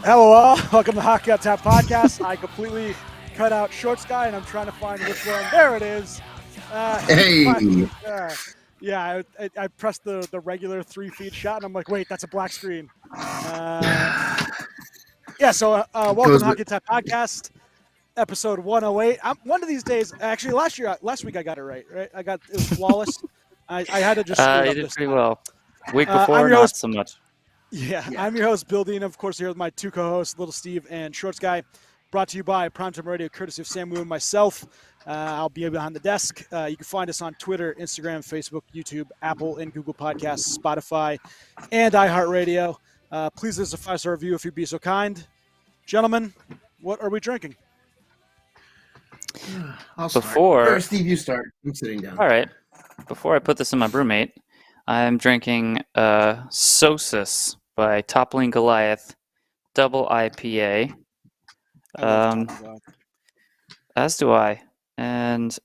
Hello all, welcome to Hockey on Tap Podcast. I completely cut out Shorts Guy and I'm trying to find which one. There it is. Hey. I pressed the regular 3-feed shot and I'm like, wait, that's a black screen. So welcome to Hockey on Tap Podcast, episode 108. One of these days, actually last week I got it right? It was flawless. I had to just you did pretty well. Week before, not so much. Yeah, I'm your host, Bill Dean. Of course, here with my two co-hosts, Little Steve and Shorts Guy. Brought to you by Primetime Radio, courtesy of Sam Wu and myself. I'll be behind the desk. You can find us on Twitter, Instagram, Facebook, YouTube, Apple, and Google Podcasts, Spotify, and iHeartRadio. Please leave us a 5-star review if you'd be so kind. Gentlemen, what are we drinking? Before Steve, you start. I'm sitting down. All right. Before I put this in my brewmate, I'm drinking Sosis by Toppling Goliath Double IPA. As do I. And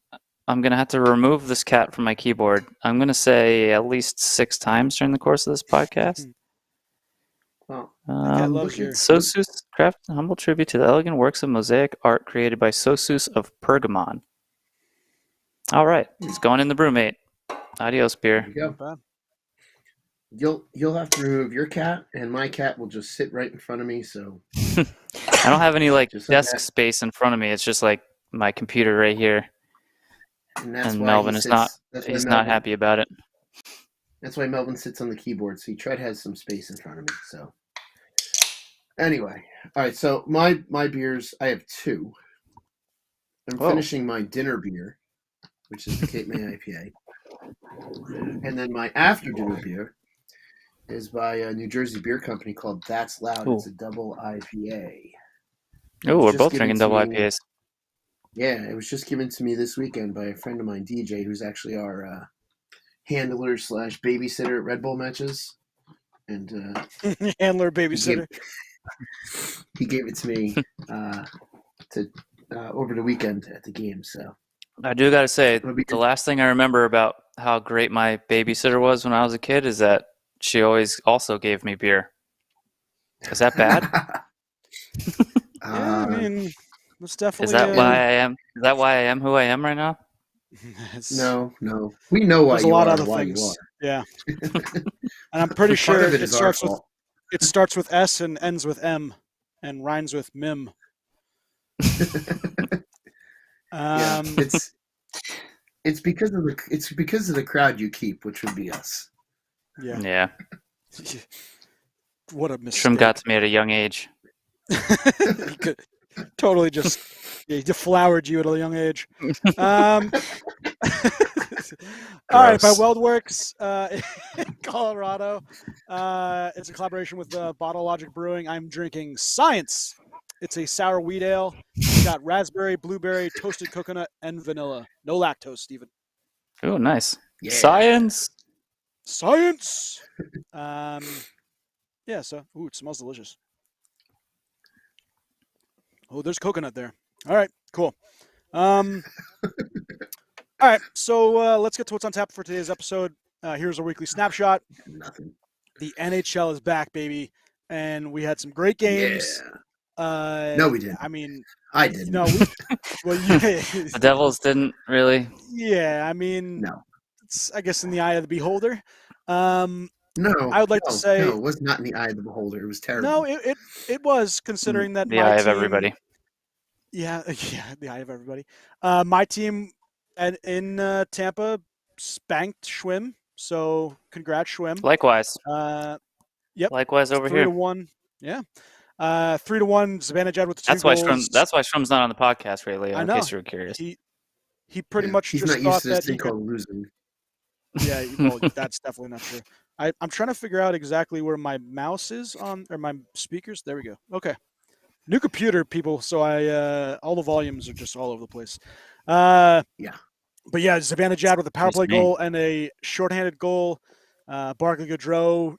I'm going to have to remove this cat from my keyboard. I'm going to say at least 6 times during the course of this podcast. Sosus, craft and humble tribute to the elegant works of mosaic art created by Sosus of Pergamon. All right. It's going in the brewmate. Adios, beer. There you go. You'll have to remove your cat, and my cat will just sit right in front of me. So I don't have any desk space in front of me. It's just like my computer right here. And Melvin is not happy about it. That's why Melvin sits on the keyboard. So Tread has some space in front of me. So anyway, all right. So my beers, I have 2. I'm finishing my dinner beer, which is the Cape May IPA, and then my after dinner beer is by a New Jersey beer company called That's Loud. It's a double IPA. Oh, we're both drinking double IPAs. Yeah, it was just given to me this weekend by a friend of mine, DJ, who's actually our handler / babysitter at Red Bull matches. And handler, babysitter. He gave it to me over the weekend at the game. So I do got to say, the last thing I remember about how great my babysitter was when I was a kid is that she always also gave me beer. Is that bad? I mean, it's definitely. Is that why I am? Is that why I am who I am right now? No. We know why you are. There's a lot of other things. Yeah. And I'm pretty sure it starts with S and ends with M, and rhymes with mim. It's because of the crowd you keep, which would be us. Yeah. What a mistake. Shroom got to me at a young age. He could totally just he deflowered you at a young age. All right, by WeldWorks in Colorado. It's a collaboration with Bottle Logic Brewing. I'm drinking Science. It's a sour wheat ale. It's got raspberry, blueberry, toasted coconut, and vanilla. No lactose, Steven. Oh, nice. Yeah. Science. It smells delicious. Oh, there's coconut there. All right, cool. All right, so let's get to what's on tap for today's episode. Here's our weekly snapshot. Nothing. The NHL is back, baby, and we had some great games. Yeah. No, we didn't. I mean, I didn't. No, the Devils didn't really. Yeah, I mean, no. It's, I guess, in the eye of the beholder. No, I would like to say it was not in the eye of the beholder. It was terrible. No, it was, considering that the eye of everybody. Yeah, the eye of everybody. My team in Tampa spanked Schwim, so congrats, Schwim. Likewise. Yep. Likewise over here. 3-1. Yeah. 3-1. Zibanejad with the 2 goals. That's why Schwim's not on the podcast lately. In case you were curious. He pretty much he's just not thought used to this that thing called losing. Yeah, well, that's definitely not true. I'm trying to figure out exactly where my mouse is or my speakers. There we go. Okay. New computer, people. So all the volumes are just all over the place. Yeah. But yeah, Zibanejad with a power play goal and a shorthanded goal. Barclay Goodrow,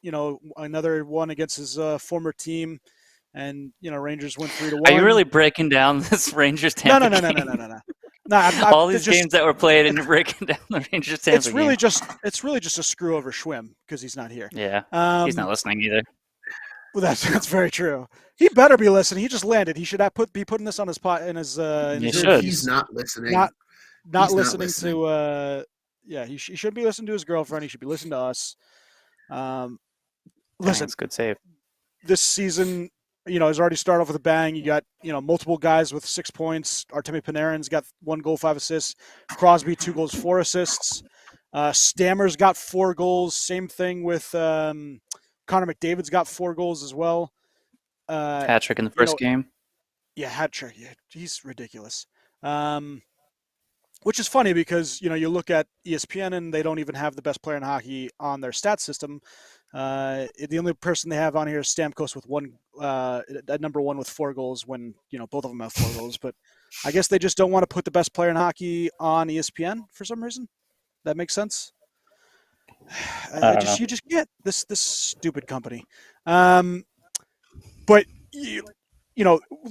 another one against his former team. And, Rangers win 3-1. Are you really breaking down this Rangers Tampa game? No. No, all these games that were played and you're breaking down the Rangers Tampa it's really just a screw over Schwim because he's not here. Yeah, he's not listening either. Well, that's very true. He better be listening. He just landed. He should be putting this on his pot in his. He Dude, should. he's not listening. Not He's listening to. Yeah, he shouldn't be listening to his girlfriend. He should be listening to us. Listen, That's a good save. this season, has already started off with a bang. You got, multiple guys with 6 points. Artemi Panarin's got 1 goal, 5 assists. Crosby, 2 goals, 4 assists. Stammer's got 4 goals. Same thing with Connor McDavid's got 4 goals as well. Hat trick in the first game. Yeah, hat trick. Yeah, he's ridiculous. Which is funny because, you look at ESPN and they don't even have the best player in hockey on their stat system. The only person they have on here is Stamkos with at number 1 with 4 goals when, both of them have 4 goals. But I guess they just don't want to put the best player in hockey on ESPN for some reason. That makes sense. You just get this stupid company. But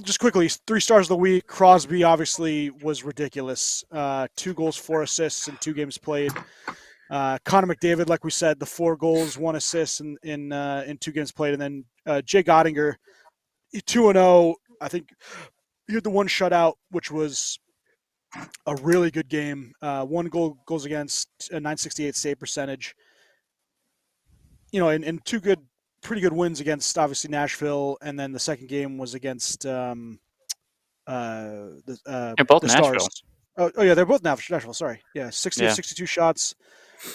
just quickly, 3 stars of the week. Crosby obviously was ridiculous. 2 goals, 4 assists in 2 games played. Connor McDavid, like we said, the 4 goals, 1 assist in 2 games played, and then Jay Gottinger, 2-0. I think he had the 1 shutout, which was a really good game. 1 goals against, a .968 save percentage. And 2 pretty good wins against obviously Nashville, and then the second game was against They're the both Nashville. Stars. Oh yeah, they're both Nashville. Sorry, yeah, 62 shots.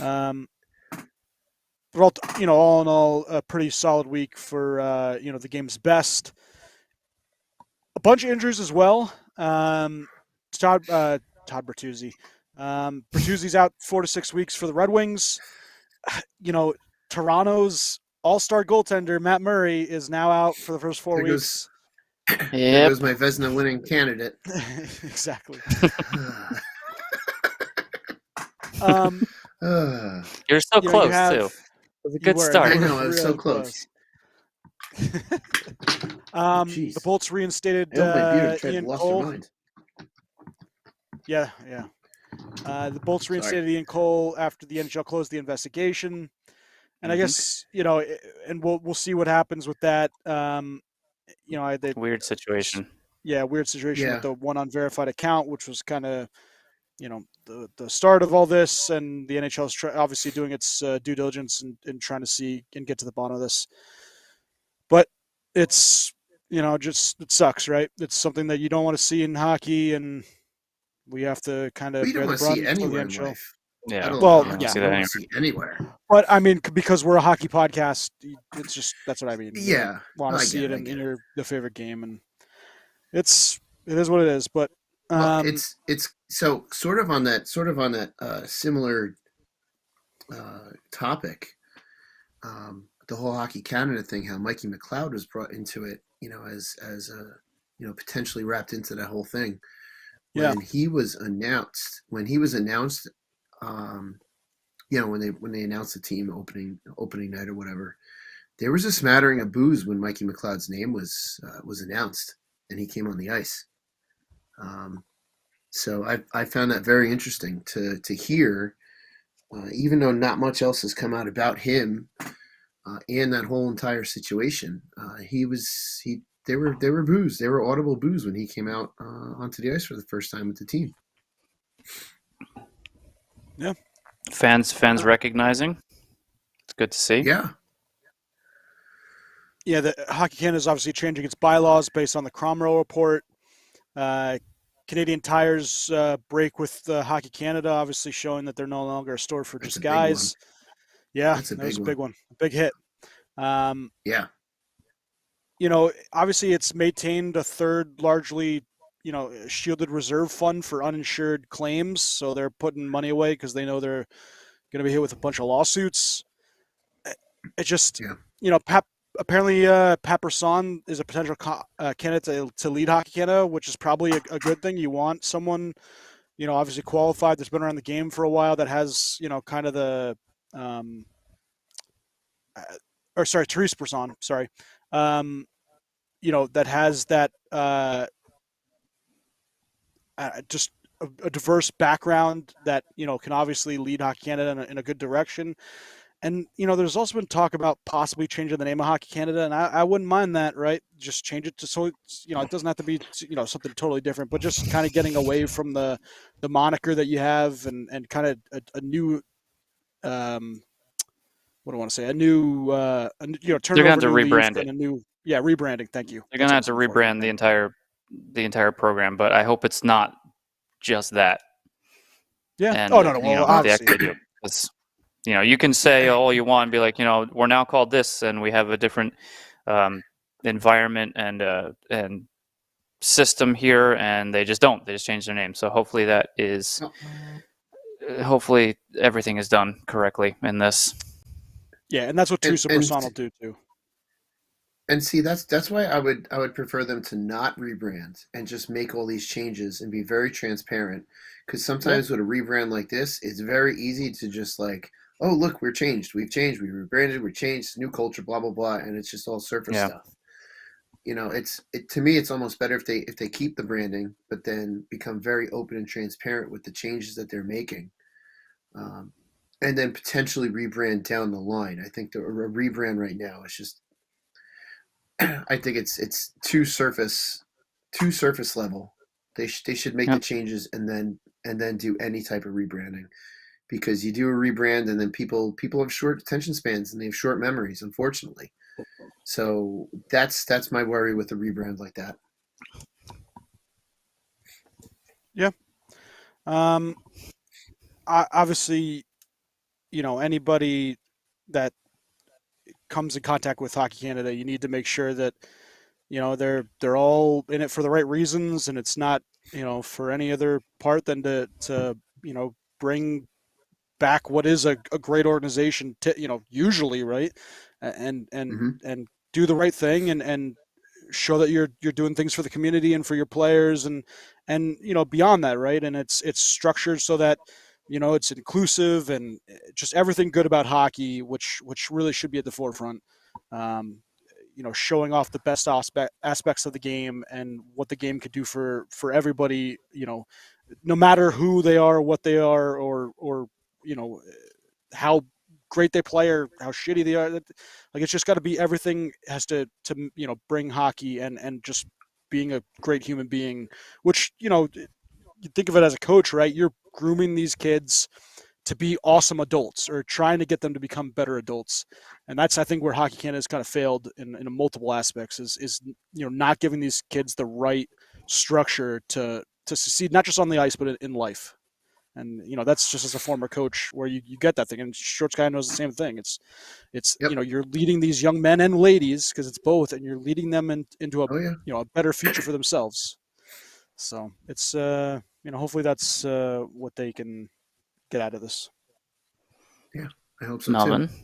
They're all all in all a pretty solid week for the game's best. A bunch of injuries as well. Todd Bertuzzi. Bertuzzi's out 4 to 6 weeks for the Red Wings. Toronto's all-star goaltender Matt Murray is now out for the first 4 weeks. There goes my Vezina winning candidate. Exactly. You're so close too. It was a good start. I know, I was so close. The Bolts reinstated Ian Cole. Yeah. The Bolts reinstated Ian Cole after the NHL closed the investigation. And I guess, and we'll see what happens with that. Weird situation. Yeah, weird situation with the one unverified account, which was kind of, the start of all this. And the NHL is obviously doing its due diligence and trying to see and get to the bottom of this. But it's, it sucks, right? It's something that you don't want to see in hockey, and we have to kind of bear the brunt see anywhere in life. Yeah. Well, I don't see anywhere. But I mean, because we're a hockey podcast, it's just that's what I mean. Yeah, want to see it in your favorite game, and it is what it is. But it's so sort of on that similar topic. The whole Hockey Canada thing, how Mikey McLeod was brought into it, as potentially wrapped into that whole thing. When he was announced, when they announced the team opening night or whatever, there was a smattering of boos when Mikey McLeod's name was announced and he came on the ice. So I found that very interesting to hear, even though not much else has come out about him and that whole entire situation. There were boos. There were audible boos when he came out onto the ice for the first time with the team. Yeah. Fans recognizing. It's good to see. Yeah. Yeah, the Hockey Canada is obviously changing its bylaws based on the Cromwell report. Canadian Tire's break with Hockey Canada, obviously showing that they're no longer a store for just guys. Yeah, that was a big one. A big hit. Yeah. Obviously it's maintained a third largely, shielded reserve fund for uninsured claims. So they're putting money away because they know they're going to be hit with a bunch of lawsuits. It just, apparently Pat Brisson is a potential candidate to lead Hockey Canada, which is probably a good thing. You want someone, obviously qualified, that's been around the game for a while, that has, kind of the Therese Brisson, that has that just a diverse background that, can obviously lead Hockey Canada in a good direction. And there's also been talk about possibly changing the name of Hockey Canada, and I wouldn't mind that, right? Just change it to so it's, it doesn't have to be something totally different, but just kind of getting away from the moniker that you have and kind of a new what do I want to say? Turn They're it gonna over have a to new leaf rebrand it. and a new rebranding. Thank you. They're That's gonna what I have was to looking for, rebrand the entire program, but I hope it's not just that. Yeah. And Oh, no. Well, the obviously. they do. It's, you can say all you want and be like, we're now called this, and we have a different environment and system here, and they just don't. They just change their name. So hopefully that is. Hopefully everything is done correctly in this. Yeah, and that's what two Super Son will do too. And see, that's why I would prefer them to not rebrand and just make all these changes and be very transparent. Because sometimes with a rebrand like this, it's very easy to just like, oh look, we've changed, we rebranded, we changed, new culture, blah blah blah, and it's just all surface stuff. To me, it's almost better if they keep the branding, but then become very open and transparent with the changes that they're making, and then potentially rebrand down the line. I think a rebrand right now is just. I think it's too surface level. They should make the changes and then do any type of rebranding, because you do a rebrand and then people have short attention spans and they have short memories, unfortunately. So that's my worry with a rebrand like that. Yeah. Obviously, anybody that comes in contact with Hockey Canada, you need to make sure that they're all in it for the right reasons, and it's not for any other part than to bring back what is a great organization usually, right, and do the right thing and show that you're doing things for the community and for your players and beyond that, right? And it's structured so that it's inclusive and just everything good about hockey, which really should be at the forefront. Showing off the best aspects of the game and what the game could do for everybody, no matter who they are, what they are, or how great they play or how shitty they are. Like, it's just got to be, everything has to bring hockey and just being a great human being, which you think of it as a coach, right? You're grooming these kids to be awesome adults or trying to get them to become better adults. And that's, I think, where Hockey Canada has kind of failed in multiple aspects is not giving these kids the right structure to succeed, not just on the ice, but in life. And that's just as a former coach where you get that thing. And Shorts Guy knows the same thing. It's you're leading these young men and ladies, because it's both, and you're leading them into a better future for themselves. So it's hopefully that's what they can get out of this. Yeah, I hope so Melvin. too.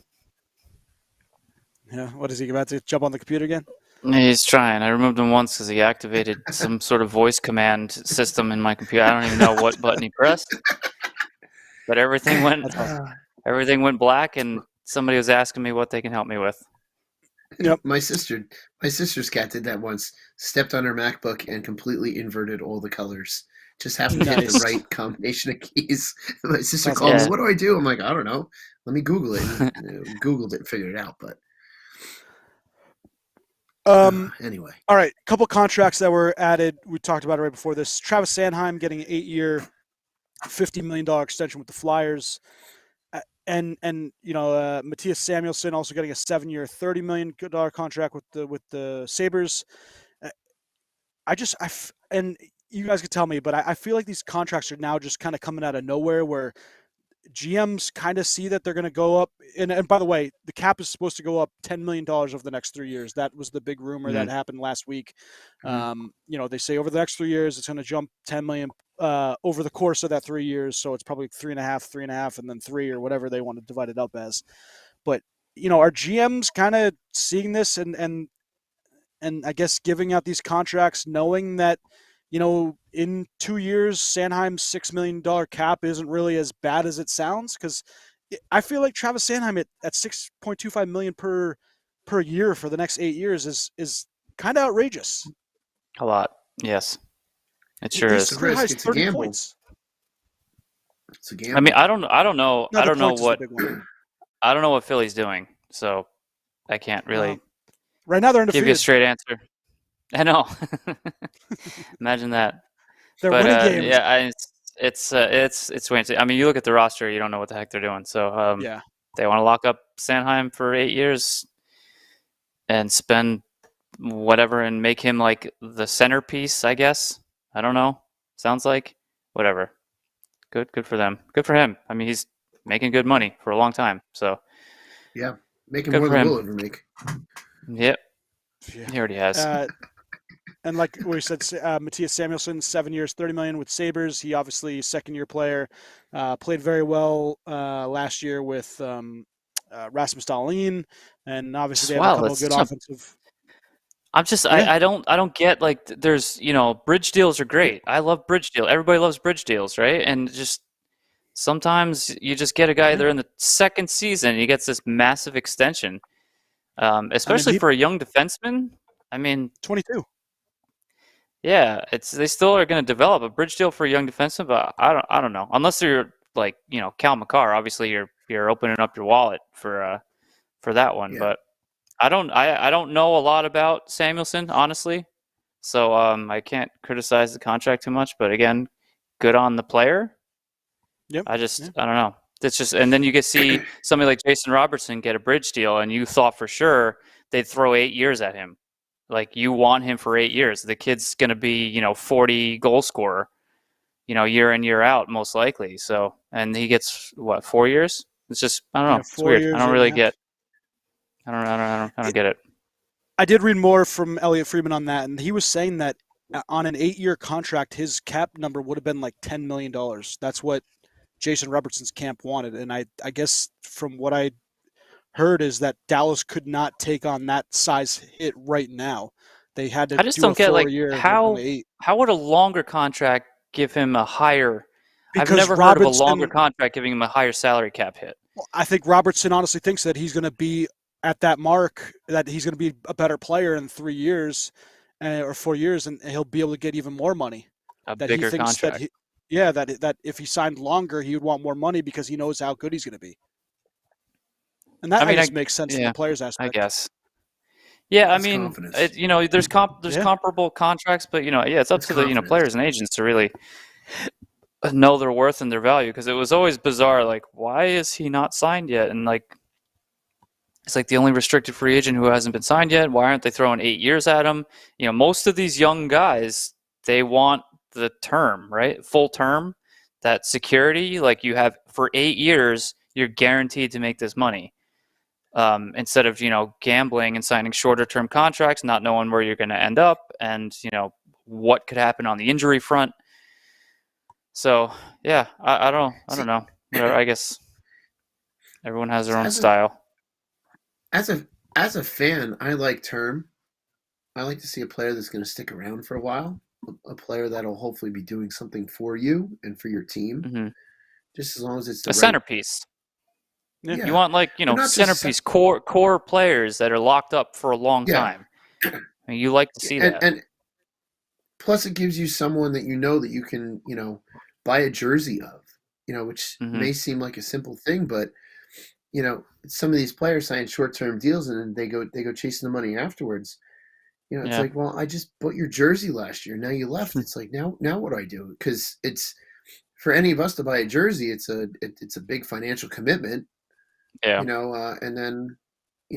Yeah, what is he about to jump on the computer again? He's trying. I removed him once because he activated some sort of voice command system in my computer. I don't even know what button he pressed, but everything went black, and somebody was asking me what they can help me with. Yep. My sister's cat did that once. Stepped on her MacBook and completely inverted all the colors. Just happened to hit the right combination of keys. My sister called me, "What do I do?" I'm like, "I don't know. Let me Google it." Googled it and figured it out, but anyway. All right, a couple contracts that were added. We talked about it right before this. Travis Sanheim getting an 8-year, $50 million extension with the Flyers. And Matthias Samuelsson also getting a 7-year, $30 million contract with the Sabres. And you guys could tell me, but I feel like these contracts are now just kind of coming out of nowhere, where GMs kind of see that they're going to go up. And by the way, the cap is supposed to go up $10 million over the next 3 years. That was the big rumor that happened last week. They say over the next 3 years, it's going to jump 10 million over the course of that 3 years. So it's probably 3.5, and then 3, or whatever they want to divide it up as. But, are GMs kind of seeing this and I guess giving out these contracts, knowing that, in 2 years, Sanheim's $6 million cap isn't really as bad as it sounds? Because I feel like Travis Sanheim at $6.25 million per year for the next 8 years is kind of outrageous. A lot, yes, it sure is. It's a risk. It's a gamble. Points. It's a gamble. I mean, I don't know. No, I don't know what. I don't know what Philly's doing, so I can't really Right now they're give you a undefeated. straight answer. I know. Imagine that. They're But winning games. yeah, it's wait. I mean, you look at the roster, you don't know what the heck they're doing. So Yeah. they want to lock up Sanheim for 8 years and spend whatever and make him like the centerpiece, I guess. I don't know. Sounds like whatever. Good for them. Good for him. I mean, he's making good money for a long time. So Yeah, making good more for than him. we'll ever make. Yep. Yeah. He already has. And like we said, Matthias Samuelsson, 7 years, $30 million with Sabres. He obviously second-year player, played very well last year with Rasmus Dahlin, and obviously they have a Wow, couple of that's good such a offensive. I'm just Yeah. I don't get like there's bridge deals are great. I love bridge deal. Everybody loves bridge deals, right? And just sometimes you just get a guy there in the second season, he gets this massive extension, I mean, especially for a young defenseman. I mean, 22. yeah, they still are going to develop a bridge deal for a young defenseman, but I don't know unless you're like Cal McCarr. Obviously, you're opening up your wallet for that one, Yeah. but I don't know a lot about Samuelson, honestly. So I can't criticize the contract too much, but again, good on the player. Yep. I don't know. It's just and then you get see somebody like Jason Robertson get a bridge deal and you thought for sure they'd throw 8 years at him. Like you want him for 8 years. The kid's going to be, 40 goal scorer, year in year out most likely. So and he gets what, 4 years? It's just I don't Yeah, know. It's 4 weird. I years, don't eight and a really half. get I don't get it. I did read more from Elliot Friedman on that, and he was saying that on an 8-year contract, his cap number would have been like $10 million. That's what Jason Robertson's camp wanted, and I guess from what I heard is that Dallas could not take on that size hit right now. They had to I just do a don't get like 4-year, like on the how 8. how would a longer contract give him a higher I've Because never heard of a longer Robertson, contract giving him a higher salary cap hit. I think Robertson honestly thinks that he's going to be at that mark, that he's going to be a better player in 3 years or 4 years, and he'll be able to get even more money. A That he bigger thinks that contract. that if he signed longer, he would want more money because he knows how good he's going to be. And that I I mean, guess makes sense from the yeah, player's I aspect. guess. Yeah, I That's mean, confidence. there's Yeah. comparable contracts, but yeah, it's up It's to the confidence. players and agents to really know their worth and their value because it was always bizarre. Like, why is he not signed yet? And like, it's like the only restricted free agent who hasn't been signed yet. Why aren't they throwing 8 years at him? Most of these young guys, they want the term, right? Full term, that security. Like you have for 8 years, you're guaranteed to make this money. Instead of gambling and signing shorter term contracts, not knowing where you're going to end up, and what could happen on the injury front. So yeah, I don't See, know. Whatever, I guess everyone has their own as a style. as a as a fan, I like term. I like to see a player that's going to stick around for a while, a player that'll hopefully be doing something for you and for your team, Hmm. just as long as it's A the right. centerpiece. Yeah. You Yeah, want like but not just centerpiece core players that are locked up for a long yeah, time. I mean, you like to see and that. and plus it gives you someone that that you can buy a jersey of, which Hmm. may seem like a simple thing, but some of these players sign short-term deals and then they go chasing the money afterwards. It's Yeah. like, well, I just bought your jersey last year. Now you left. It's like now what do I do? Because it's for any of us to buy a jersey, it's a big financial commitment, Yeah. and then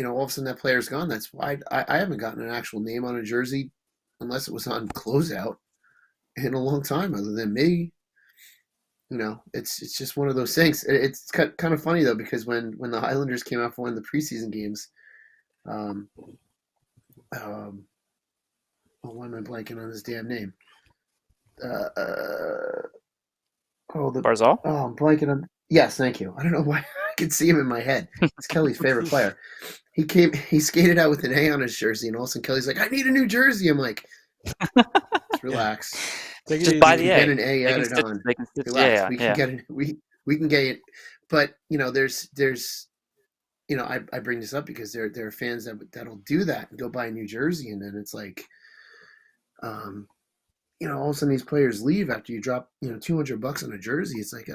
all of a sudden that player's gone. That's why I haven't gotten an actual name on a jersey unless it was on closeout in a long time, other than me. It's just one of those things. It's kind of funny though, because when the Highlanders came out for one of the preseason games, um, why am I blanking on his damn name? Uh, Barzal. I'm blanking on. Yes, thank you. I don't know why I can see him in my head. It's Kelly's favorite player. He skated out with an A on his jersey, and all of a sudden Kelly's like, "I need a new jersey." I'm like, relax. Take it Just easy. buy We the can get A. an A They can added stitch. on. They can stitch. Relax. Yeah. We can Yeah. get it. We can get it. But there's I bring this up because there are fans that'll do that and go buy a new jersey, and then it's like, all of a sudden these players leave after you drop $200 on a jersey. It's like,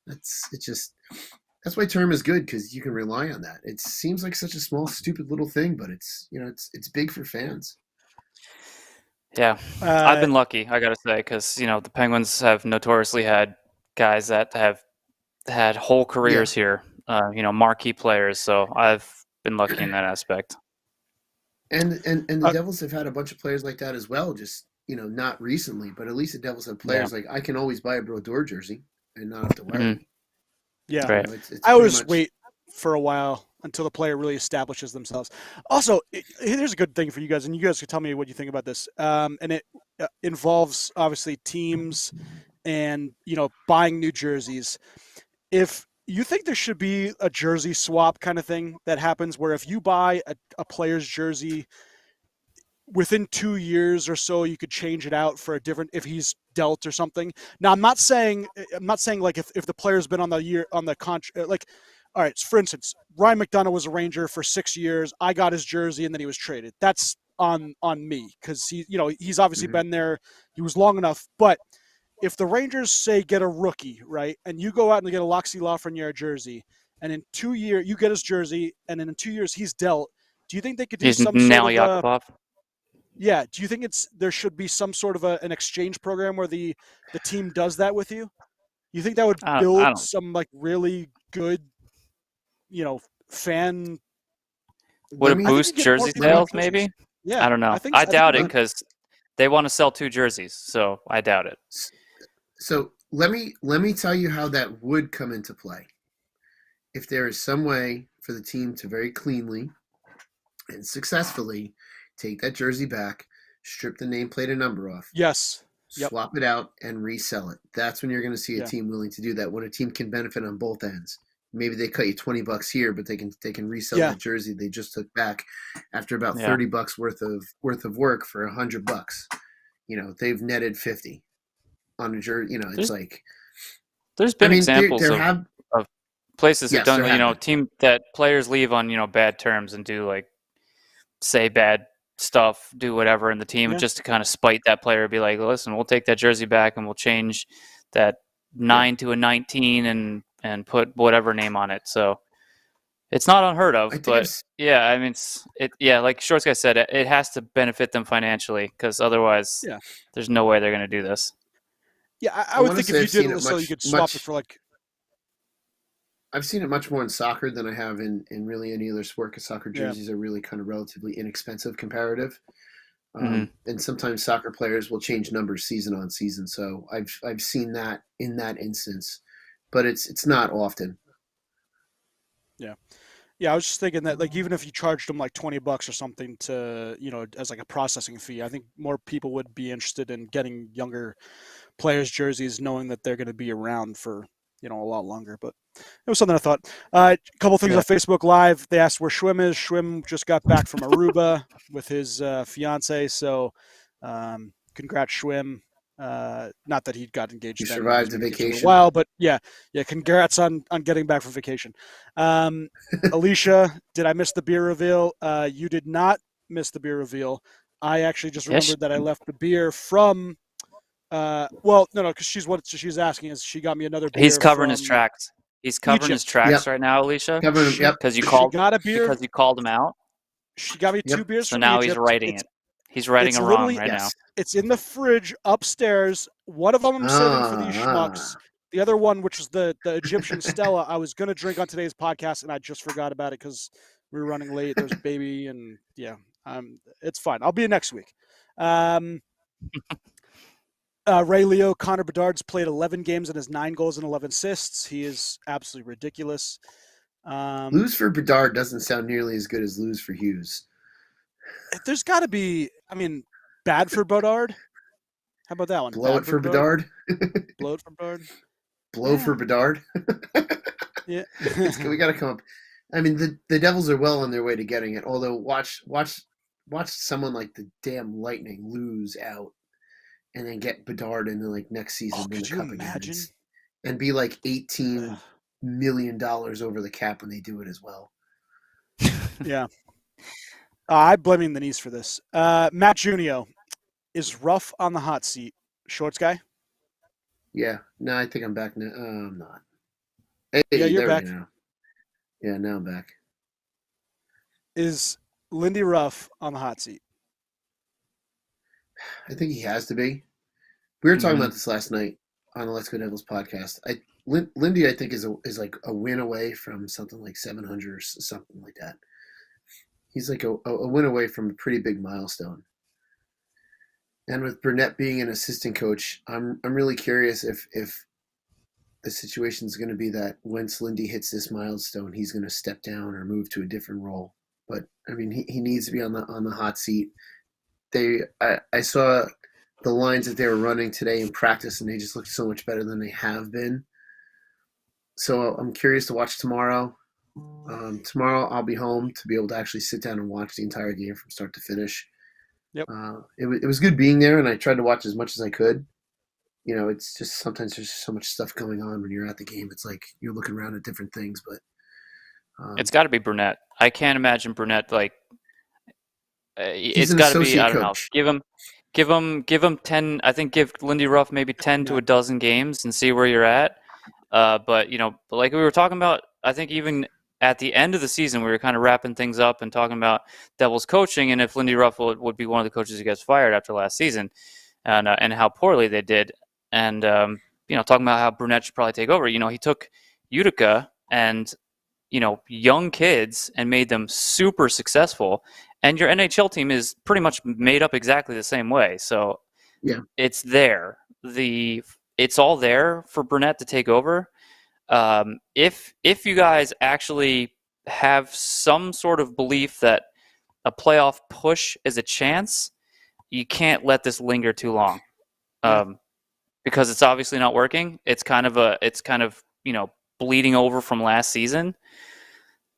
it's just That's why term is good, because you can rely on that. It seems like such a small, stupid little thing, but it's it's big for fans. Yeah, I've been lucky, I gotta say, because the Penguins have notoriously had guys that have had whole careers here. Marquee players. So I've been lucky in that aspect. And the Devils have had a bunch of players like that as well. Just not recently, but at least the Devils have players like, I can always buy a Brodeur jersey and not have to worry. Mhm. Yeah, Right. It's I always much... wait for a while until the player really establishes themselves. Also, here's a good thing for you guys, and you guys can tell me what you think about this. And it involves obviously teams and buying new jerseys. If you think there should be a jersey swap kind of thing that happens, where if you buy a player's jersey within 2 years or so, you could change it out for a different, if he's dealt or something. Now, I'm not saying like if the player's been on the contract, like, all right, for instance, Ryan McDonough was a Ranger for 6 years. I got his jersey and then he was traded. That's on me, because he's obviously been there. He was long enough. But if the Rangers say get a rookie, right, and you go out and get a Loxley Lafreniere jersey, and in 2 years you get his jersey, and then in 2 years he's dealt, do you think they could do He's some now sort of Yakupov. yeah, do you think there should be some sort of an exchange program where the team does that with you? You think that would I build don't. some like really good, fan? Would it boost jersey sales? Maybe. Yeah, I don't know. I doubt it, because they want to sell 2 jerseys, so I doubt it. So let me tell you how that would come into play. If there is some way for the team to very cleanly and successfully take that jersey back, strip the nameplate and number off. Yes. Yep. Swap it out and resell it. That's when you're going to see a team willing to do that, when a team can benefit on both ends. Maybe they cut you $20 here, but they can resell that jersey they just took back after about $30 worth of work for $100. They've netted 50 on a jersey. It's like, there's been examples of places that don't, team that players leave on bad terms and do like say bad stuff, do whatever in the team, just to kind of spite that player, be like, listen, we'll take that jersey back and we'll change that 9 to a 19 and put whatever name on it. So it's not unheard of, but I mean, like Shorts guy said, it has to benefit them financially, because otherwise there's no way they're going to do this. Yeah, I would think if you did it so you could swap it for like. I've seen it much more in soccer than I have in really any other sport, because soccer jerseys are really kind of relatively inexpensive comparative. And sometimes soccer players will change numbers season on season. So I've seen that in that instance, but it's not often. Yeah. Yeah, I was just thinking that, like, even if you charged them like $20 or something to, as like a processing fee, I think more people would be interested in getting younger players' jerseys, knowing that they're going to be around for a lot longer. But it was something I thought. A couple things on Facebook Live. They asked where Schwim is. Schwim just got back from Aruba with his fiance. So congrats, Schwim. Not that he got engaged. He survived the vacation for a while, but yeah. Congrats on getting back from vacation. Alicia, did I miss the beer reveal? You did not miss the beer reveal. I actually just remembered that I left the beer from. No, because she's asking is she got me another beer. He's covering his tracks. He's covering his tracks right now, Alicia. Covering him, because you called him out. She got me 2 beers. So now Egypt. He's writing it. He's writing a wrong right now. It's in the fridge upstairs. One of them I'm saving for these schmucks. The other one, which is the Egyptian Stella, I was gonna drink on today's podcast and I just forgot about it because we were running late. There's a baby and it's fine. I'll be in next week. Ray Leo, Connor Bedard's played 11 games and has 9 goals and 11 assists. He is absolutely ridiculous. Lose for Bedard doesn't sound nearly as good as lose for Hughes. There's got to be, bad for Bedard. How about that one? Blow it for Bedard. Blow it for Bedard. Blow for Bedard. Yeah. We got to come up. The Devils are well on their way to getting it. Although watch someone like the damn Lightning lose out and then get Bedard in the next season. Could you imagine? And be like $18 million over the cap when they do it as well. Yeah. I'm blaming the knees for this. Matt Junio is rough on the hot seat. Shorts guy? Yeah. No, I think I'm back now. I'm not. Hey, Yeah, you're there we back. go. Yeah, now I'm back. Is Lindy Ruff on the hot seat? I think he has to be. We were talking Mhm. about this last night on the Let's Go Devils podcast. Lindy, I think, is like a win away from something like 700 or something like that. He's like a win away from a pretty big milestone. And with Burnett being an assistant coach, I'm really curious if the situation is going to be that once Lindy hits this milestone, he's going to step down or move to a different role. But I mean, he needs to be on the hot seat. I saw the lines that they were running today in practice, and they just looked so much better than they have been. So I'm curious to watch tomorrow. Tomorrow I'll be home to be able to actually sit down and watch the entire game from start to finish. Yep. It was good being there, and I tried to watch as much as I could. You know, it's just sometimes there's so much stuff going on when you're at the game. It's like you're looking around at different things, but It's got to be Burnett. I can't imagine Burnett like. he's It's an got to be. associate I don't know. coach. Give him 10. I think give Lindy Ruff maybe 10 to a dozen games and see where you're at. But like we were talking about, I think even at the end of the season, we were kind of wrapping things up and talking about Devils coaching and if Lindy Ruff would be one of the coaches who gets fired after last season, and how poorly they did, and talking about how Burnett should probably take over. He took Utica and young kids and made them super successful, and your NHL team is pretty much made up exactly the same way. So Yeah, it's there. It's all there for Burnett to take over. If you guys actually have some sort of belief that a playoff push is a chance, you can't let this linger too long, because it's obviously not working. It's kind of bleeding over from last season,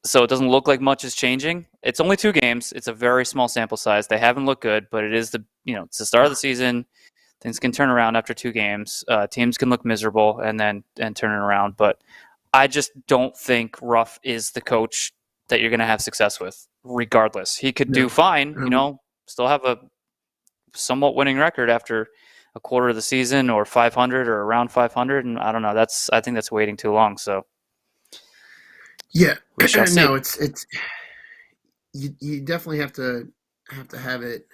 so it doesn't look like much is changing. It's only 2 games. It's a very small sample size. They haven't looked good, but it is it's the start of the season. Things can turn around after 2 games. Teams can look miserable and turn it around. But I just don't think Ruff is the coach that you're going to have success with, regardless. He could do fine, still have a somewhat winning record after a quarter of the season or 500 or around 500. And I don't know. I think that's waiting too long. So yeah, we shall see. no, it's you definitely have to have it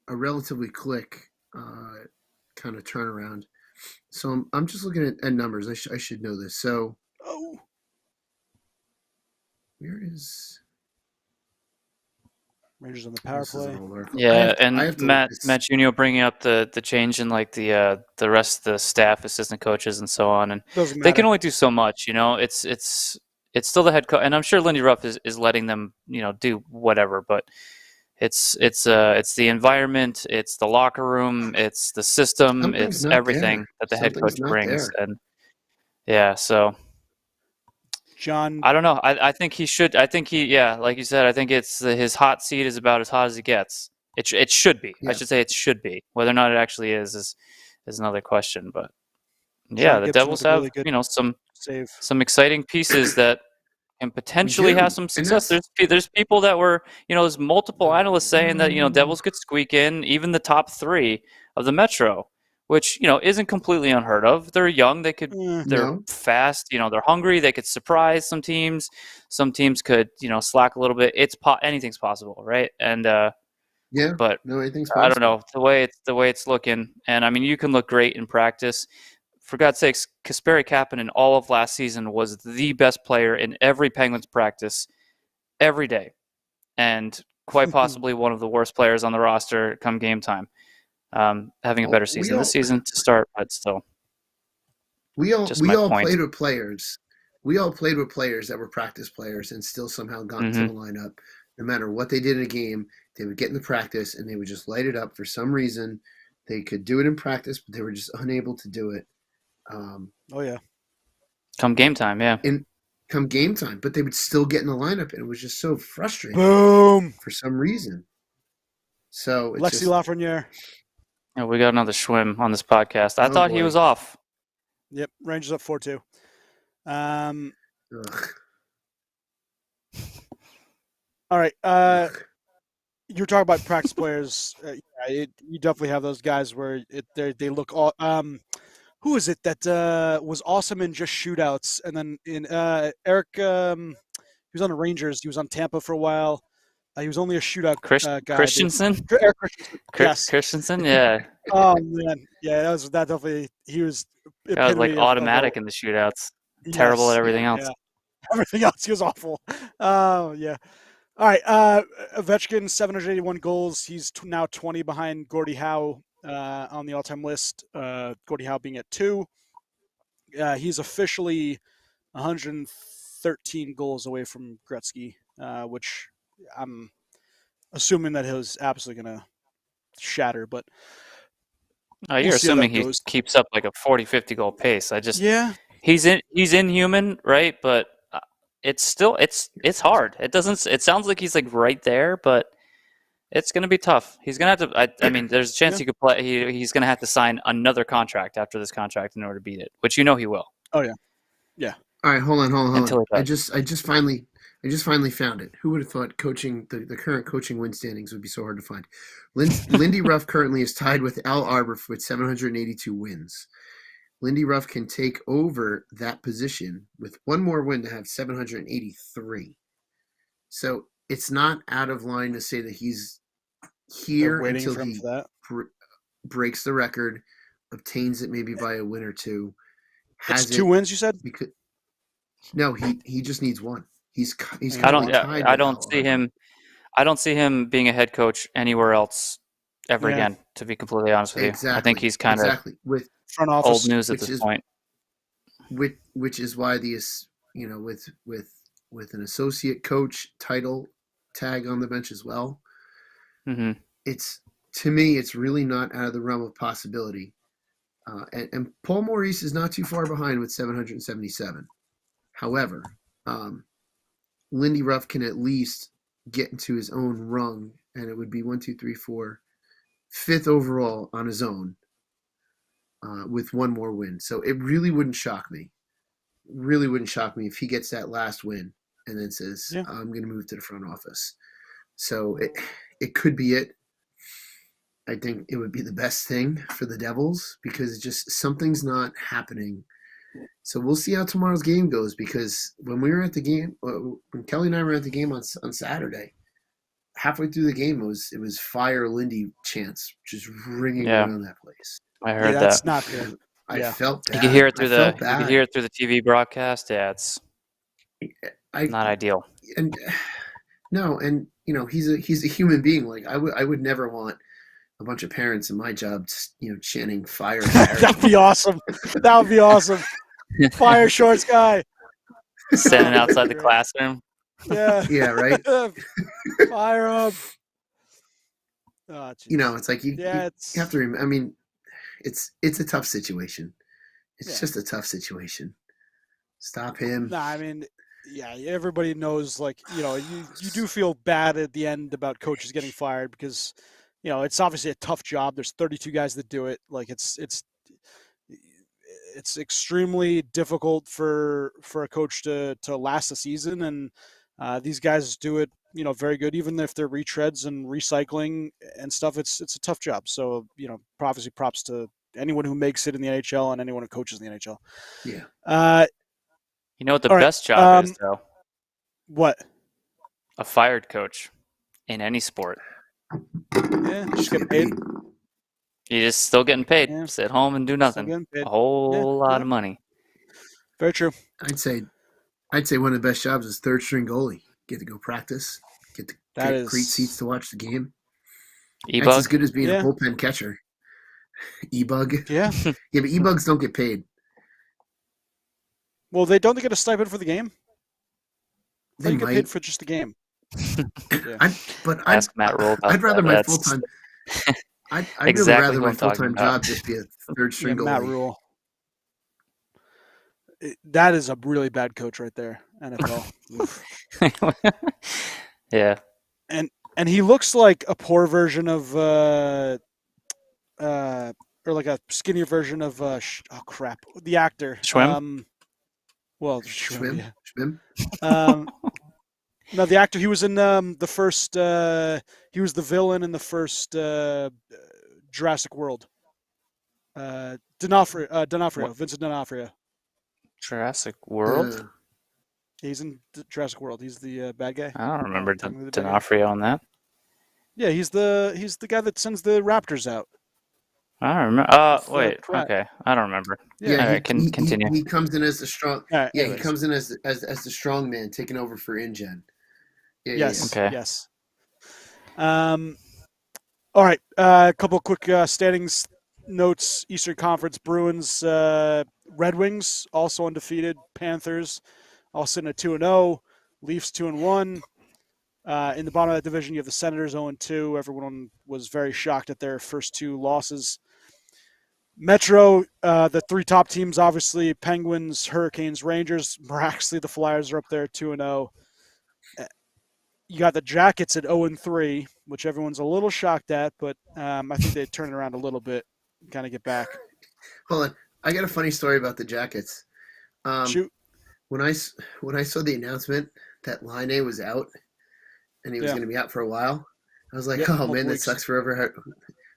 a relatively quick kind of turnaround. So I'm just looking at numbers. I should know this. So, where is Rangers on the power play? Yeah, and Matt Junio bringing up the change in like the rest of the staff, assistant coaches, and so on, and they can only do so much. It's still the head coach, and I'm sure Lindy Ruff is letting them do whatever, but it's the environment, it's the locker room, it's the system, it's everything that the head coach brings, and so. John, I don't know. I think he should. I think like you said, I think it's his hot seat is about as hot as it gets. It should be. Yeah. I should say it should be. Whether or not it actually is another question. But yeah, the Devils have really some exciting pieces that can potentially have some success. There's people that were there's multiple analysts saying that Devils could squeak in even the top 3 of the Metro, which isn't completely unheard of. They're young, they're fast, they're hungry, they could surprise some teams. Some teams could slack a little bit. Anything's possible, right? And but anything's possible. I don't know the way it's looking. And I mean, you can look great in practice. For God's sakes, Kasperi Kapanen all of last season was the best player in every Penguins practice every day, and quite possibly one of the worst players on the roster come game time. Having a better season this season to start, but still. We all played with players. We all played with players that were practice players and still somehow got into the lineup. No matter what they did in a game, they would get into practice and they would just light it up for some reason. They could do it in practice, but they were just unable to do it. Come game time, yeah. Come game time, but they would still get in the lineup, and it was just so frustrating. Boom! For some reason. So it's Lexi Lafreniere. Yeah, we got another Schwim on this podcast. I thought he was off. Yep, Rangers up 4-2. All right. You're talking about practice players. You definitely have those guys where they look all. who is it that was awesome in just shootouts, and then in Eric, he was on the Rangers. He was on Tampa for a while. He was only a shootout guy. Christensen. Eric Christensen. Yes. Christensen. Yeah. Oh man, yeah, that definitely he was. That was like epitome automatic in the shootouts. Terrible at everything else. Yeah. Everything else, he was awful. Oh yeah. All right, Ovechkin, 781 goals. He's now 20 behind Gordie Howe on the all-time list. Gordie Howe being at 2. He's officially 113 goals away from Gretzky, which I'm assuming that he was absolutely going to shatter. But you're assuming he keeps up like a 40-50 goal pace. He's inhuman, right? But it's hard. It sounds like he's like right there, but it's going to be tough. He's going to have to. I mean, there's a chance he could play. He's going to have to sign another contract after this contract in order to beat it, which he will. Oh yeah, yeah. All right, hold on. I just finally found it. Who would have thought coaching the current coaching win standings would be so hard to find? Lindy Ruff currently is tied with Al Arbor with 782 wins. Lindy Ruff can take over that position with one more win to have 783. So it's not out of line to say that he's here until he breaks the record, obtains it maybe by a win or two. It's 2 wins, you said? No, he just needs one. I don't see him being a head coach anywhere else ever again. To be completely honest with you, I think he's kind of with front office old news at this point. Which is why with an associate coach title tag on the bench as well. Mm-hmm. To me, it's really not out of the realm of possibility. And Paul Maurice is not too far behind with 777. However, Lindy Ruff can at least get into his own rung, and it would be 1, 2, 3, 4, 5th overall on his own with one more win. So it really wouldn't shock me. Really wouldn't shock me if he gets that last win and then says, I'm going to move to the front office. So it could be it. I think it would be the best thing for the Devils because just something's not happening. So we'll see how tomorrow's game goes because when we were at the game, when Kelly and I were at the game on Saturday, halfway through the game it was Fire Lindy chants just ringing around that place. I heard that's that. Not good. I felt bad. You could hear it through the TV broadcast. Yeah, it's not ideal. And no, and he's a human being. Like I would never want a bunch of parents in my job, chanting fire. That'd be awesome. That would be awesome. Fire Shorts guy. Standing outside the classroom. Yeah. Yeah, right. Fire up. Oh, it's like you have to remember. I mean, it's a tough situation. It's just a tough situation. Stop him. Nah, I mean, everybody knows. Like you do feel bad at the end about coaches getting fired because. It's obviously a tough job. There's 32 guys that do it. Like it's extremely difficult for a coach to last a season, and these guys do it, very good. Even if they're retreads and recycling and stuff, it's a tough job. So obviously props to anyone who makes it in the NHL and anyone who coaches in the NHL. Yeah. You know what the best job is though? What? A fired coach in any sport. Yeah, just getting paid. You're just still getting paid. Yeah. Sit home and do nothing. A whole lot of money. Very true. I'd say one of the best jobs is third string goalie. Get to go practice. Get great seats to watch the game. E-bug? That's as good as being a bullpen catcher. E-bug. Yeah. Yeah, but E-bugs don't get paid. Well, they don't get a stipend for the game. They get paid for just the game. Ask Matt Rule about I'd rather that. my full-time. I'd exactly really rather my full-time job just be a third string goalie. Matt Rule. That is a really bad coach right there. NFL. Yeah. And he looks like a poor version of or like a skinnier version of the actor. Schwim? Schwim. Schwim? No, the actor. He was in the first. He was the villain in the first Jurassic World. D'Onofrio, Vincent D'Onofrio. Jurassic World. He's in Jurassic World. He's the bad guy. I don't remember technically the bad guy. D'Onofrio on that. Yeah, he's the guy that sends the raptors out. I don't remember. With, Wait. Pratt. Okay, I don't remember. Yeah, All right, continue. He comes in as the strong. Right, yeah, anyways. he comes in as the strong man, taking over for InGen. Yeah, Yes. Okay. Yes. All right. A couple quick standings notes. Eastern Conference: Bruins, Red Wings also undefeated. Panthers all sitting at 2-0. Leafs 2-1. In the bottom of that division, you have the Senators 0-2. Everyone was very shocked at their first two losses. Metro, the three top teams, obviously Penguins, Hurricanes, Rangers. Miraculously, the Flyers are up there 2-0. You got the Jackets at 0-3, which everyone's a little shocked at, but I think they turn it around a little bit and kind of get back. Hold on, I got a funny story about the Jackets. Shoot. When I saw the announcement that Laine was out and he was going to be out for a while, I was like, oh man, that sucks for whoever. I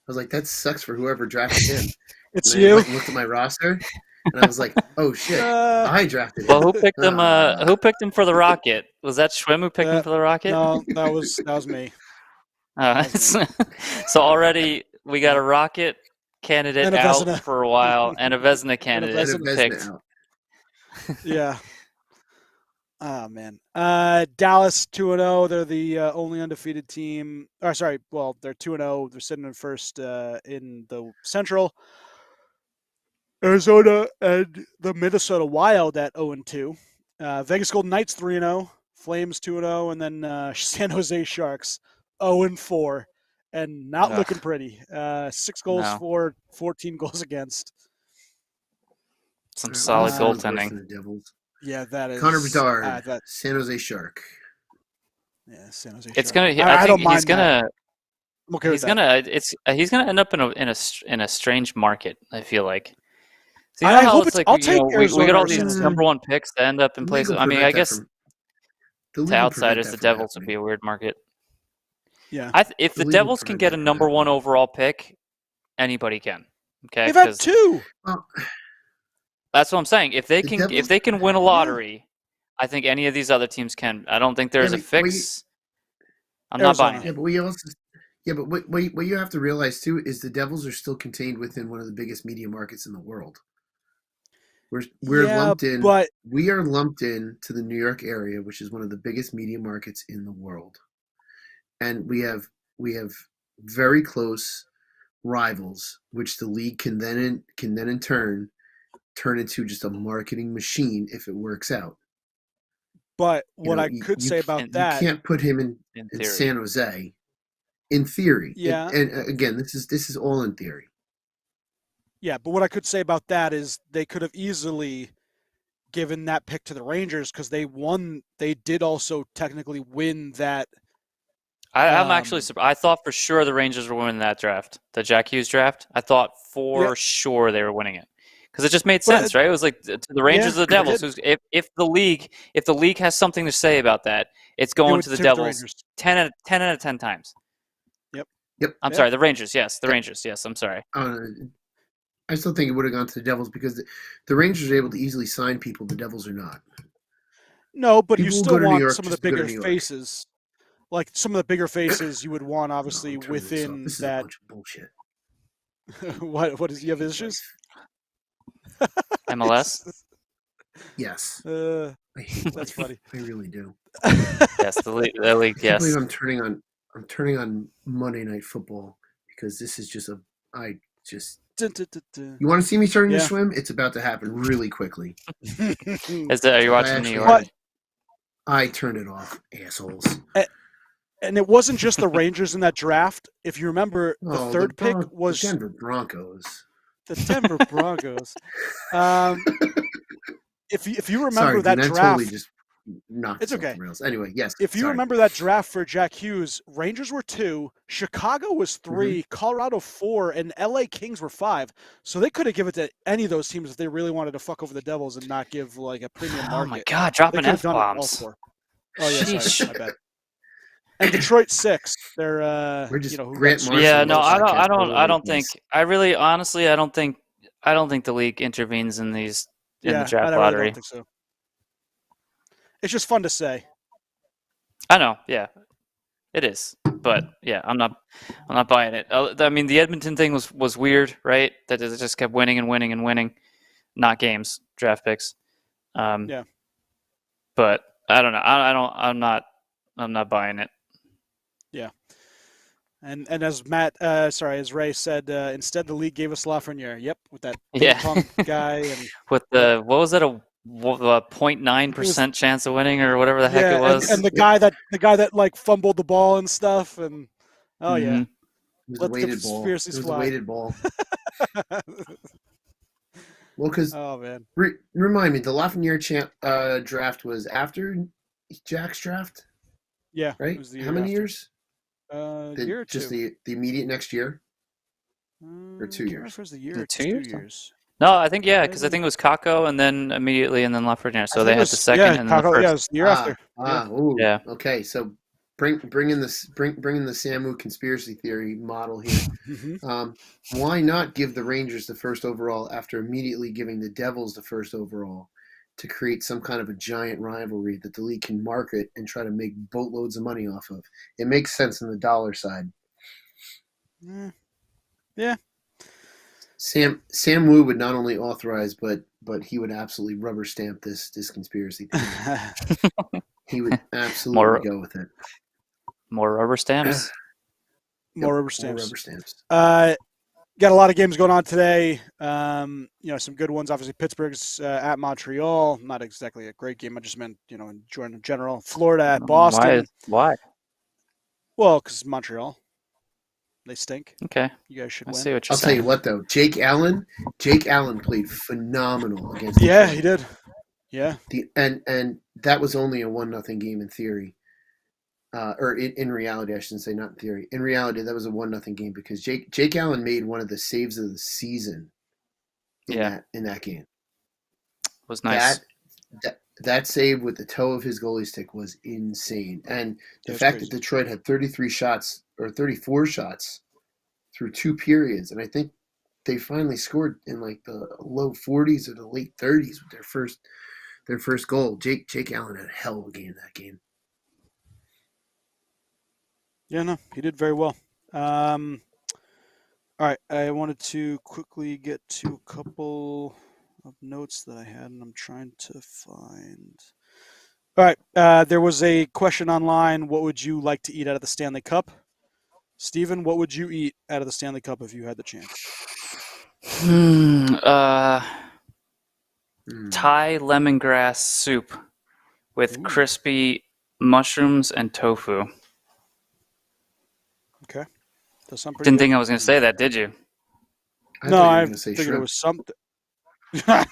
was like, that sucks for whoever drafted him. It's and you. I looked at my roster, and I was like, "Oh shit, I drafted him." Well, who picked him? Who picked him for the Rocket? Was that Schwim who picked him for the Rocket? No, that was me. So already we got a Rocket candidate out Vezina. for a while, and a Vezina candidate picked. Yeah. Oh man. Dallas 2-0. They're the only undefeated team. Or sorry, well, they're 2-0. They're sitting in first in the Central. Arizona and the Minnesota Wild at 0-2. Vegas Golden Knights 3-0. Flames 2-0, and then San Jose Sharks 0-4, and not looking pretty. 6 goals for, 14 goals against. Some solid goaltending. Yeah, that is Connor Bedard, San Jose Shark. Yeah, San Jose. It's Shark. gonna. I think he's gonna. That. I'm okay he's with that. He's gonna end up in a strange market. I feel like. So I hope it's. I'll take we get all these number one picks to end up in places. I mean, I guess to outsiders, the Devils would be a weird market. Yeah. If the Devils can get a number one overall pick, anybody can. Okay. They've had two. That's what I'm saying. If they can win a lottery, I think any of these other teams can. I don't think there's a fix. I'm not buying it. Yeah, but we also. Yeah, but what you have to realize too is the Devils are still contained within one of the biggest media markets in the world. We're lumped in. But we are lumped in to the New York area, which is one of the biggest media markets in the world, and we have very close rivals, which the league can then in turn into just a marketing machine if it works out. But what I could say about that, you can't put him in San Jose. In theory, yeah, and again, this is all in theory. Yeah, but what I could say about that is they could have easily given that pick to the Rangers because they won. They did also technically win that. I'm actually surprised. I thought for sure the Rangers were winning that draft, the Jack Hughes draft. I thought for sure they were winning it because it just made sense, right? It was like to the Rangers or the Devils. If the league has something to say about that, it's going to the Devils 10 out of 10 times. Yep. I'm sorry, the Rangers. Yes, the Rangers. Yes, I'm sorry. I still think it would have gone to the Devils because the Rangers are able to easily sign people. The Devils are not. No, but you still want some of the bigger faces. Like some of the bigger faces you would want, obviously, within this that. Is a bunch of What bullshit. is you have issues? MLS? Yes. That's funny. I really do. Yes, the league. Yes. I believe I'm turning on Monday Night Football because this is just You want to see me turn to swim? It's about to happen really quickly. Are you watching New York? I turned it off, assholes. And it wasn't just the Rangers in that draft. If you remember, the third pick was the Denver Broncos. The Denver Broncos. If you remember that draft, totally just knocked it's okay. Rails. Anyway, yes. If you remember that draft for Jack Hughes, Rangers were 2, Chicago was 3, Colorado 4, and LA Kings were 5. So they could have given it to any of those teams if they really wanted to fuck over the Devils and not give like a premium market. Oh my God, dropping F-bombs. Oh yeah, sorry, my bad. And Detroit 6. They're we're just I don't think. I really, honestly, I don't think I don't think the league intervenes in the I draft really lottery. don't think so. It's just fun to say. I know, yeah, it is, but yeah, I'm not buying it. I mean, the Edmonton thing was weird, right? That it just kept winning and winning and winning, not games, draft picks. Yeah. But I don't know. I'm not buying it. Yeah. And as as Ray said, instead the league gave us Lafreniere. Yep, with that pump guy and with the what was it, a 0.9% chance of winning or whatever the heck it was, and the guy that like fumbled the ball and stuff, and it was let a weighted the conspiracies ball. It was fly. a weighted ball. Well, because man, remind me, the Lafreniere draft was after Jack's draft. Yeah, right. It was the How many after. years? Year or two. Just the immediate next year, or 2 years? If it was the year or 2 2 years? years. No, I think because I think it was Kako and then immediately and then Lafreniere. So they had the second and then the first. Yeah, it was the year after. Yeah. Okay, so bring in the Samu conspiracy theory model here. Why not give the Rangers the first overall after immediately giving the Devils the first overall to create some kind of a giant rivalry that the league can market and try to make boatloads of money off of? It makes sense on the dollar side. Yeah. Sam Wu would not only authorize, but he would absolutely rubber stamp this conspiracy theory. He would absolutely go with it. More rubber stamps. More rubber stamps. More rubber stamps. Got a lot of games going on today. Some good ones. Obviously, Pittsburgh's at Montreal. Not exactly a great game. I just meant, in general. Florida at Boston. Why? Well, because Montreal. They stink. Okay. You guys should win. See what you're I'll saying. tell you what, though. Jake Allen played phenomenal against. Yeah, he did. Yeah. And that was only a 1-0 game in theory. Or in reality, I shouldn't say not in theory. In reality, that was a 1-0 game because Jake Allen made one of the saves of the season in that game. It was nice. That save with the toe of his goalie stick was insane. And the fact that Detroit had 33 shots or 34 shots through 2 periods, and I think they finally scored in like the low 40s or the late 30s with their first goal. Jake Allen had a hell of a game that game. Yeah, no, he did very well. All right, I wanted to quickly get to a couple of notes that I had, and I'm trying to find. All right, there was a question online. What would you like to eat out of the Stanley Cup? Steven, what would you eat out of the Stanley Cup if you had the chance? Thai lemongrass soup with crispy mushrooms and tofu. Okay. Does sound pretty Didn't good. think I was going to say that, did you? I figured it was something. A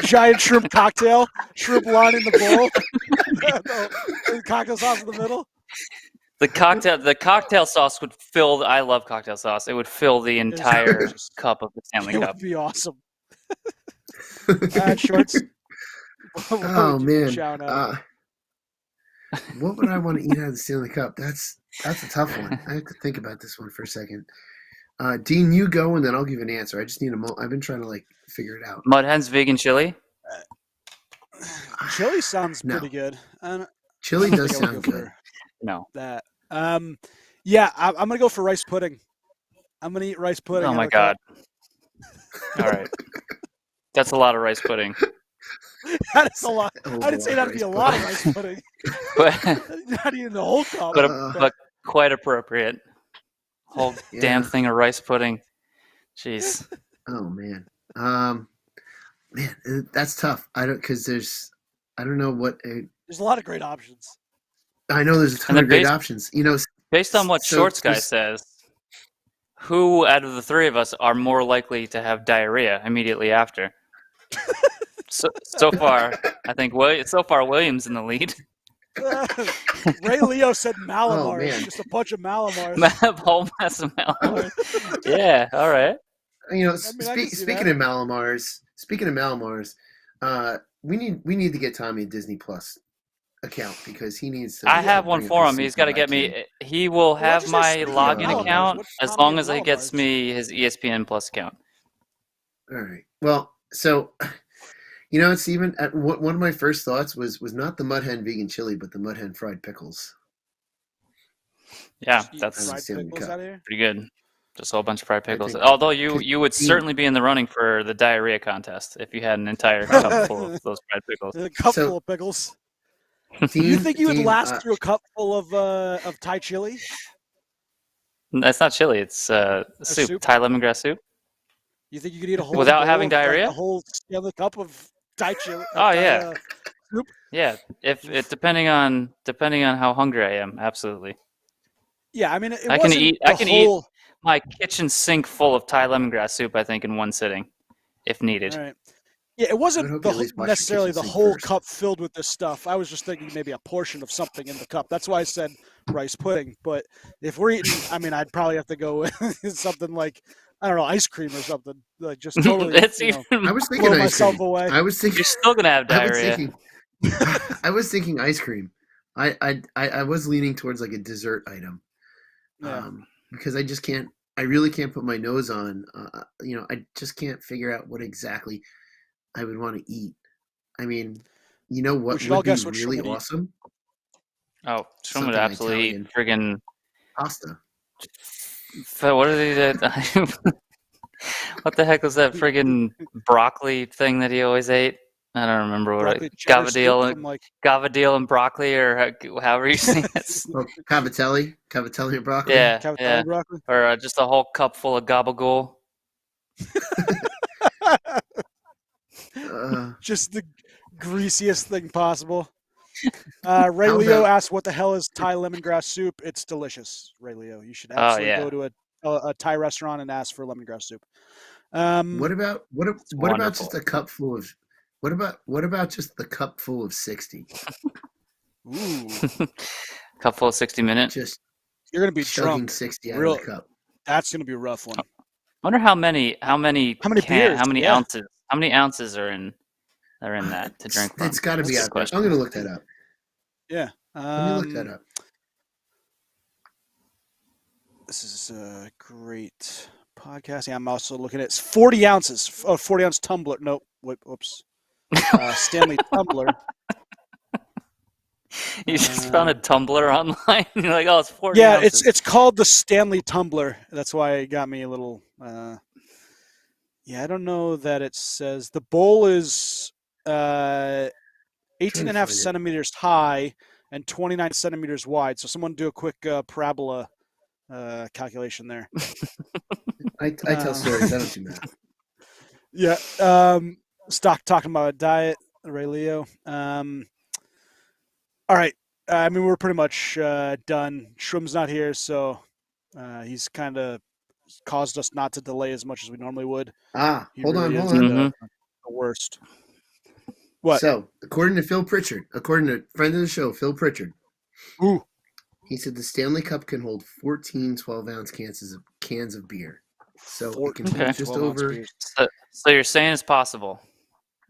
giant shrimp cocktail, shrimp lining the bowl, the cocktail sauce in the middle. The cocktail sauce would fill. I love cocktail sauce. It would fill the entire cup of the Stanley Cup. It would be awesome. Shorts. Oh man, what would I want to eat out of the Stanley Cup? That's a tough one. I have to think about this one for a second. Dean, you go, and then I'll give an answer. I just need a moment. I've been trying to figure it out. Mud Hens vegan chili. Chili sounds pretty good. Chili does sound good. No. That. Yeah, I'm gonna go for rice pudding. I'm gonna eat rice pudding. Oh my god. All right. That's a lot of rice pudding. That is a lot. I didn't say that'd be a lot of rice pudding. But not even the whole cup. But quite appropriate. Whole damn thing of rice pudding. Jeez. Oh man. Man, that's tough. I don't know what. There's a lot of great options. I know there's a ton of great options. Based on what Shorts Guy says, who out of the three of us are more likely to have diarrhea immediately after? So far, I think William's in the lead. Ray Leo said Malamars, just a bunch of Malamars. Whole mess of Malamars. Yeah, all right. Speaking of Malamars, we need to get Tommy a Disney Plus account because he needs to. I have one for him. He's got to get me. He will have my login account as long as he gets me his ESPN Plus account. All right. Well, so it's even one of my first thoughts was not the Mud Hen vegan chili, but the Mud Hen fried pickles. Yeah, Just eat that's fried pickles out of here. pretty good. Just a whole bunch of fried pickles. think- Although you 'cause would Dean- certainly be in the running for the diarrhea contest if you had an entire cup full of those fried pickles. A cup So- full of pickles. Dean, You think you would Dean, last through a cup full of Thai chili? That's not chili. It's soup. soup? Thai lemongrass soup. You think you could eat a whole Without bowl having of, like, diarrhea? a whole Stanley cup of Thai chili? Oh, yeah. Soup? Yeah, if it depending on how hungry I am, absolutely. Yeah, I mean, it I can wasn't eat- the I can eat- whole. My kitchen sink full of Thai lemongrass soup, I think, in one sitting, if needed. All right. Yeah, it I would wasn't hope the, you at least wash your necessarily kitchen the sink whole first. cup filled with this stuff. I was just thinking maybe a portion of something in the cup. That's why I said rice pudding. But if we're eating, I mean, I'd probably have to go with something like, I don't know, ice cream or something. Like just totally, It's you know, even. I was thinking blow ice myself cream. away. I was thinking. You're still gonna have I was diarrhea. thinking. I was thinking ice cream. I was leaning towards like a dessert item. Yeah. Because I just can't. I really can't put my nose on. I just can't figure out what exactly I would want to eat. I mean, you know what should all would be guess what really Shum would eat. awesome? Oh, Shum Something would absolutely eat friggin' Pasta. what are they? What the heck was that friggin' broccoli thing that he always ate? I don't remember what Broccoli it. cheddar soup Gavadil, from, like, Gavadil and broccoli, or however you say it. Oh, cavatelli and broccoli. Yeah, cavatelli yeah. broccoli. Or just a whole cup full of gabagool. Just the greasiest thing possible. Ray How Leo about- asked, "What the hell is Thai lemongrass soup?" It's delicious, Ray Leo. You should Oh, absolutely yeah. go to a Thai restaurant and ask for lemongrass soup. Mm. What about It's what about just wonderful. a cup full of? What about just the cup full of 60? Ooh, Cup full of 60 minutes. Just you're gonna be chugging drunk. 60 out Real- of the cup. That's gonna be a rough one. Wonder how many How many beers? how many Yeah. ounces? How many ounces are in that to drink from? It's got to be That's a out good there. question. I'm going to look that up. Yeah. Let me look that up. This is a great podcast. Yeah, I'm also looking at 40 ounces. Oh, 40 ounce tumbler. Nope. Whoops. Stanley tumbler. You just found a tumbler online. You're like, oh, it's 40 Yeah, ounces. it's called the Stanley tumbler. That's why it got me a little. Yeah, I don't know that it says the bowl is 18 and a half find it. centimeters high and 29 centimeters wide. So someone do a quick parabola calculation there. I tell stories. I don't do math. Yeah. Talking about a diet, Ray Leo. All right. I mean, we're pretty much done. Shroom's not here, so he's kind of caused us not to delay as much as we normally would. He Hold on, really hold is on. Mhm. the worst. What? So, according to Phil Pritchard, according to friend of the show, Phil Pritchard, Ooh. he said the Stanley Cup can hold 14 12-ounce cans of beer. So it can 14 hold Okay. just 12-ounce over. beers. So you're saying it's possible?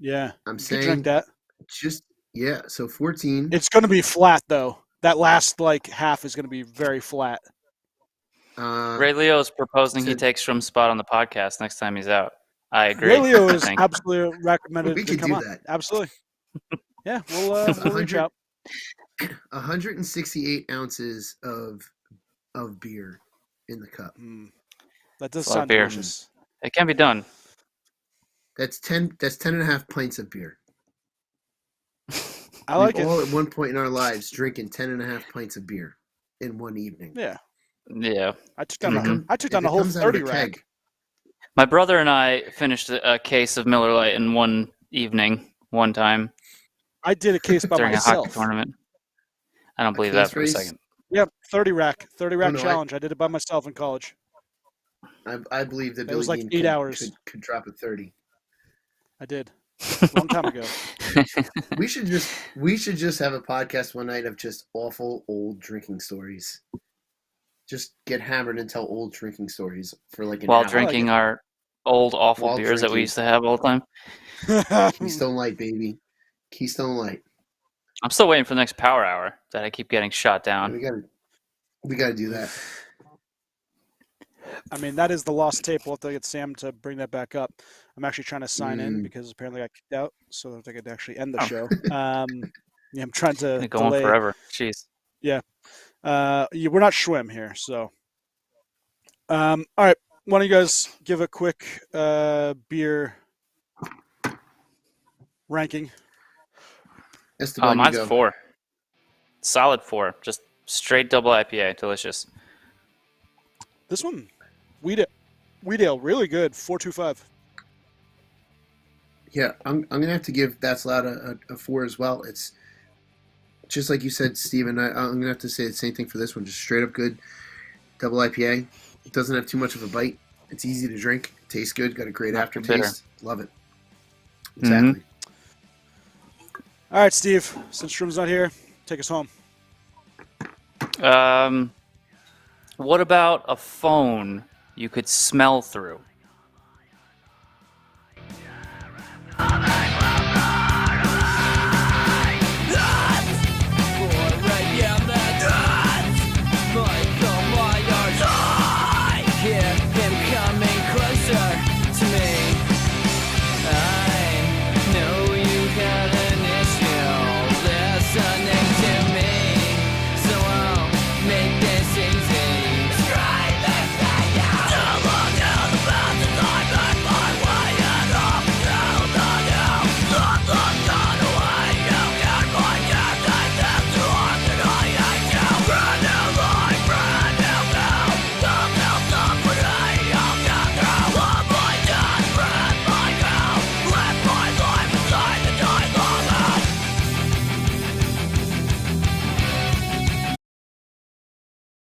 Yeah. I'm You could saying drink that. So 14. It's going to be flat, though. That last half is going to be very flat. Ray Leo's proposing he said- takes Shroom's spot on the podcast next time he's out. I agree. Ray Leo I is think. absolutely recommended We to could come do on. that. Absolutely. Yeah, we'll reach 100 out. 168 ounces of beer in the cup. That does a lot of sound beer. delicious. It can be done. That's 10 and a half pints of beer. I like We've it. all at one point in our lives drinking 10 and a half pints of beer in one evening. Yeah. Yeah. I took If down it come- I took if down it the whole comes out of 30 a rack. keg, My brother and I finished a case of Miller Lite in one evening, one time I did a case by during a myself. hockey tournament. I don't believe that case for race? a second. Yep, 30 rack no, challenge. I did it by myself in college. I believe that That was Billy like Dean 8 hours. could drop a 30. I did. Long time ago. We should just have a podcast one night of just awful old drinking stories. Just get hammered and tell old drinking stories for like an While hour. drinking our old awful While beers that we drinking. used to have all the time. Keystone Light, baby. Keystone Light. I'm still waiting for the next power hour that I keep getting shot down. We gotta do that. I mean, that is the lost tape. We'll have to get Sam to bring that back up. I'm actually trying to sign in because apparently I got kicked out, so that I could actually end the show. Yeah, I'm trying to Go on delay. forever. Jeez. Yeah. We're not Schwim here, so. All right. Why don't you guys give a quick beer ranking? Esteban, Mine's you go. 4. Solid 4. Just straight double IPA. Delicious. This one, Wheat Ale, really good. 4.25. Yeah, I'm gonna have to give That's Loud a 4 as well. It's just like you said, Steven. I'm gonna have to say the same thing for this one. Just straight up good double IPA. It doesn't have too much of a bite. It's easy to drink. It tastes good. Got a great Not aftertaste. Love it. Exactly. Mm-hmm. All right, Steve. Since Shroom's not here, take us home. What about a phone you could smell through?